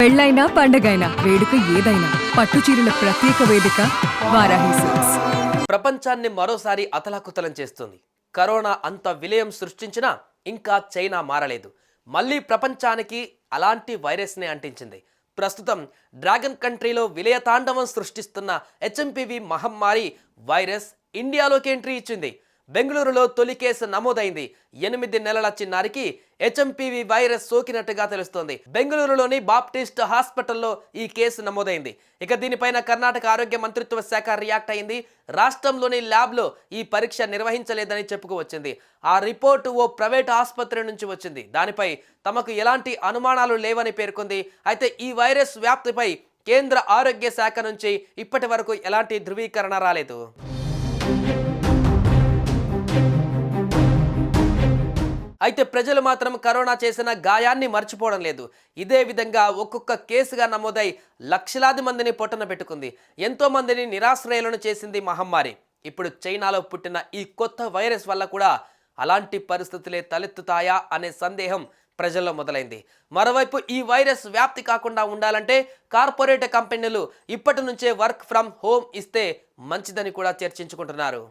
పెళ్ళైనా పండగైనా వేడుక ఏదైనా పట్టుచీరల ప్రత్యేక వేదిక వారాహి సిల్క్స్. ప్రపంచాన్ని మరోసారి అతలాకుతలం చేస్తుంది. కరోనా అంత విలయం సృష్టించినా ఇంకా చైనా మారలేదు. మళ్ళీ ప్రపంచానికి అలాంటి వైరస్నే అంటించింది. ప్రస్తుతం డ్రాగన్ కంట్రీలో విలయతాండవం సృష్టిస్తున్న హెచ్ఎంపీవీ మహమ్మారి వైరస్ ఇండియాలోకి ఎంట్రీ ఇచ్చింది. బెంగళూరులో తొలి కేసు నమోదైంది. 8 నెలల చిన్నారికి హెచ్ఎంపీవీ వైరస్ సోకినట్టుగా తెలుస్తోంది. బెంగళూరులోని బాప్టిస్ట్ హాస్పిటల్లో ఈ కేసు నమోదైంది. ఇక దీనిపైన కర్ణాటక ఆరోగ్య మంత్రిత్వ శాఖ రియాక్ట్ అయింది. రాష్ట్రంలోని ల్యాబ్లో ఈ పరీక్ష నిర్వహించలేదని చెప్పుకువచ్చింది. ఆ రిపోర్టు ఓ ప్రైవేట్ ఆసుపత్రి నుంచి వచ్చింది. దానిపై తమకు ఎలాంటి అనుమానాలు లేవని పేర్కొంది. అయితే ఈ వైరస్ వ్యాప్తిపై కేంద్ర ఆరోగ్య శాఖ నుంచి ఇప్పటి వరకు ఎలాంటి ధృవీకరణ రాలేదు. అయితే ప్రజలు మాత్రం కరోనా చేసిన గాయాన్ని మర్చిపోవడం లేదు. ఇదే విధంగా ఒక్కొక్క కేసుగా నమోదై లక్షలాది మందిని పొట్టన పెట్టుకుంది. ఎంతో మందిని నిరాశ్రయాలను చేసింది మహమ్మారి. ఇప్పుడు చైనాలో పుట్టిన ఈ కొత్త వైరస్ వల్ల కూడా అలాంటి పరిస్థితులే తలెత్తుతాయా అనే సందేహం ప్రజల్లో మొదలైంది. మరోవైపు ఈ వైరస్ వ్యాప్తి కాకుండా ఉండాలంటే కార్పొరేట్ కంపెనీలు ఇప్పటి నుంచే వర్క్ ఫ్రమ్ హోమ్ ఇస్తే మంచిదని కూడా చర్చించుకుంటున్నారు.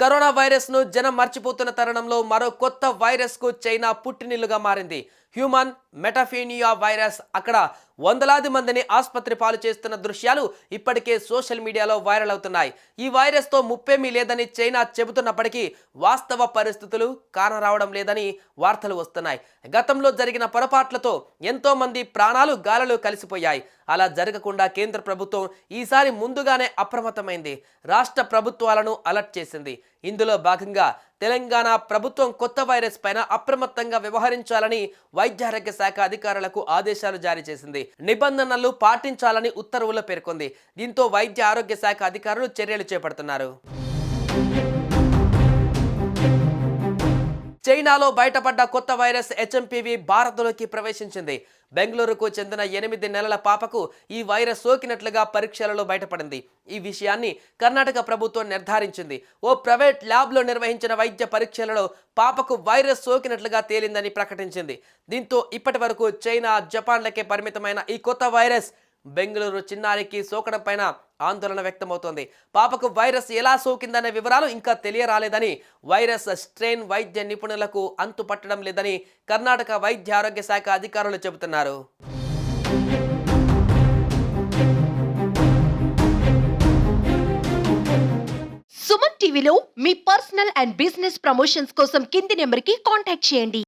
కరోనా వైరస్ ను జనం మర్చిపోతున్న తరుణంలో మరో కొత్త వైరస్ కు చైనా పుట్టినిల్లుగా మారింది. Human metapneumo virus. అక్కడ వందలాది మందిని ఆసుపత్రి పాలు చేస్తున్న దృశ్యాలు ఇప్పటికే సోషల్ మీడియాలో వైరల్ అవుతున్నాయి. ఈ వైరస్తో ముప్పేమీ లేదని చైనా చెబుతున్నప్పటికీ వాస్తవ పరిస్థితులు కానరావడం లేదని వార్తలు వస్తున్నాయి. గతంలో జరిగిన పొరపాట్లతో ఎంతో మంది ప్రాణాలు గాలిలో కలిసిపోయాయి. అలా జరగకుండా కేంద్ర ప్రభుత్వం ఈసారి ముందుగానే అప్రమత్తమైంది. రాష్ట్ర ప్రభుత్వాలను అలర్ట్ చేసింది. ఇందులో భాగంగా తెలంగాణ ప్రభుత్వం కొత్త వైరస్ పైన అప్రమత్తంగా వ్యవహరించాలని వైద్యారోగ్య శాఖ అధికారులకు ఆదేశాలు జారీ చేసింది. నిబంధనలు పాటించాలని ఉత్తర్వుల్లో పేర్కొంది. దీంతో వైద్య ఆరోగ్య శాఖ అధికారులు చర్యలు చేపడుతున్నారు. చైనాలో బయటపడ్డ కొత్త వైరస్ హెచ్ఎంపీవీ భారత్లోకి ప్రవేశించింది. బెంగళూరుకు చెందిన 8 నెలల పాపకు ఈ వైరస్ సోకినట్లుగా పరీక్షలలో బయటపడింది. ఈ విషయాన్ని కర్ణాటక ప్రభుత్వం నిర్ధారించింది. ఓ ప్రైవేట్ ల్యాబ్లో నిర్వహించిన వైద్య పరీక్షలలో పాపకు వైరస్ సోకినట్లుగా తేలిందని ప్రకటించింది. దీంతో ఇప్పటి వరకు చైనా, జపాన్లకే పరిమితమైన ఈ కొత్త వైరస్ బెంగళూరు చిన్నారికి సోకడం పైన ఆందోళన వ్యక్తమవుతోంది. పాపకు వైరస్ ఎలా సోకిందనే వివరాలు ఇంకా తెలియరాలేదని, వైరస్ స్ట్రెయిన్ వైద్య నిపుణులకు అంతు పట్టడం లేదని కర్ణాటక వైద్య ఆరోగ్య శాఖ అధికారులు చెబుతున్నారు. సుమన్ టీవీలో మీ పర్సనల్ అండ్ బిజినెస్ ప్రమోషన్స్ కోసం కింది నెంబర్కి కాంటాక్ట్ చేయండి.